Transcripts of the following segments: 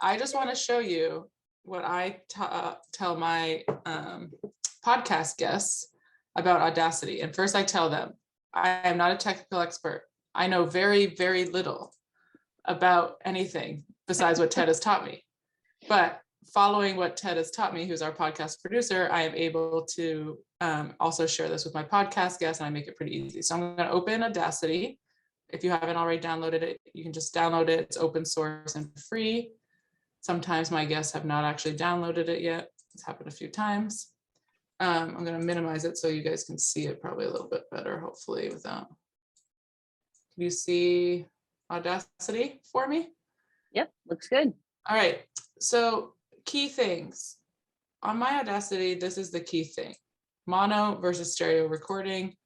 I just want to show you what I tell my podcast guests about Audacity. And first I tell them, I am not a technical expert. I know very, very little about anything besides what Ted has taught me. But following what Ted has taught me, who's our podcast producer, I am able to also share this with my podcast guests, and I make it pretty easy. So I'm going to open Audacity. If you haven't already downloaded it, you can just download it. It's open source and free. Sometimes my guests have not actually downloaded it yet. It's happened a few times. I'm going to minimize it so you guys can see it probably a little bit better, hopefully, without. Can you see Audacity for me? Yep, looks good. All right. So key things. On my Audacity, this is the key thing. Mono versus stereo recording.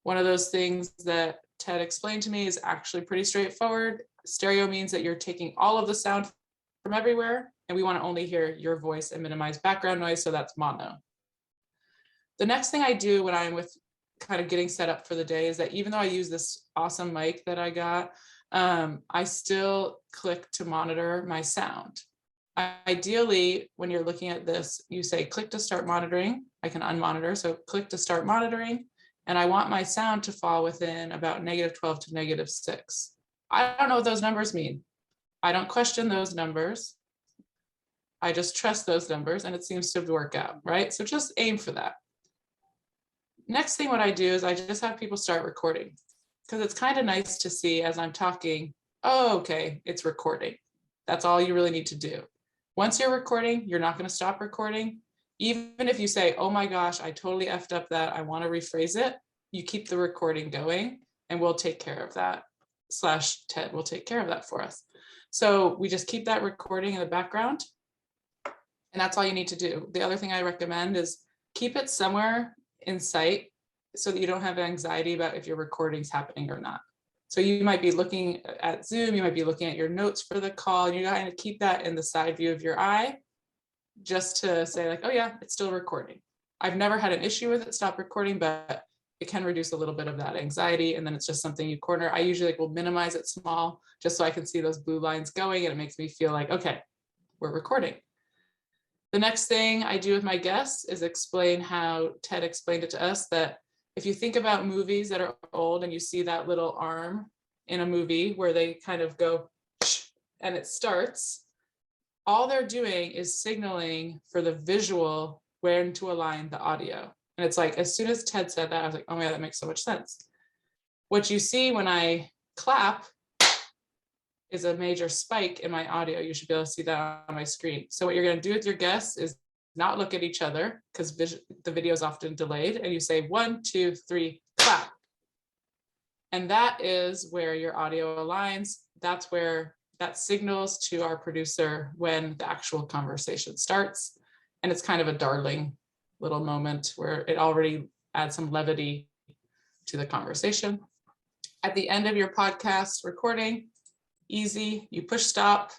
One of those things that Ted explained to me is actually pretty straightforward. Stereo means that you're taking all of the sound from everywhere, and we want to only hear your voice and minimize background noise, so that's mono. The next thing I do when I'm with kind of getting set up for the day is that even though I use this awesome mic that I got, I still click to monitor my sound. Ideally, when you're looking at this, you say click to start monitoring. I can unmonitor, so click to start monitoring. And I want my sound to fall within about -12 to -6. I don't know what those numbers mean. I don't question those numbers. I just trust those numbers, and it seems to work out, right? So just aim for that. Next thing what I do is I just have people start recording, because it's kind of nice to see as I'm talking, oh, okay, it's recording. That's all you really need to do. Once you're recording, you're not going to stop recording. Even if you say, oh my gosh, I totally effed up that, I want to rephrase it, you keep the recording going, and we'll take care of that. /Ted will take care of that for us. So we just keep that recording in the background, and that's all you need to do. The other thing I recommend is keep it somewhere in sight so that you don't have anxiety about if your recording's happening or not. So you might be looking at Zoom, you might be looking at your notes for the call, and you got to keep that in the side view of your eye just to say like, oh yeah, it's still recording. I've never had an issue with it stop recording, but it can reduce a little bit of that anxiety, and then it's just something you corner. I usually will minimize it small just so I can see those blue lines going, and it makes me feel like, okay, we're recording. The next thing I do with my guests is explain how Ted explained it to us, that if you think about movies that are old and you see that little arm in a movie where they kind of go and it starts, all they're doing is signaling for the visual when to align the audio. And it's like, as soon as Ted said that, I was like, oh my God, that makes so much sense. What you see when I clap is a major spike in my audio. You should be able to see that on my screen. So what you're going to do with your guests is not look at each other, because the video is often delayed, and you say 1, 2, 3, clap. And that is where your audio aligns. That's where that signals to our producer when the actual conversation starts. And it's kind of a darling little moment where it already adds some levity to the conversation. At the end of your podcast recording, easy, you push stop,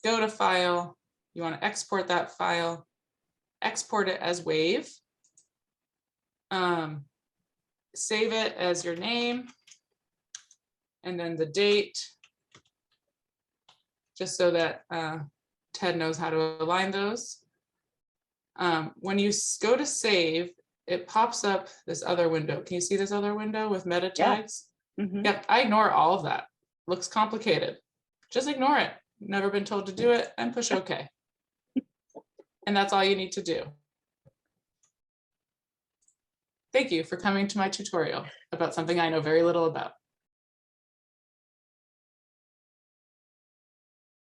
go to file, you want to export that file, export it as WAV, save it as your name, and then the date, just so that Ted knows how to align those. When you go to save, it pops up this other window. Can you see this other window with meta tags? Yeah. Mm-hmm. Yep, I ignore all of that. Looks complicated. Just ignore it. Never been told to do it, and push OK. And that's all you need to do. Thank you for coming to my tutorial about something I know very little about.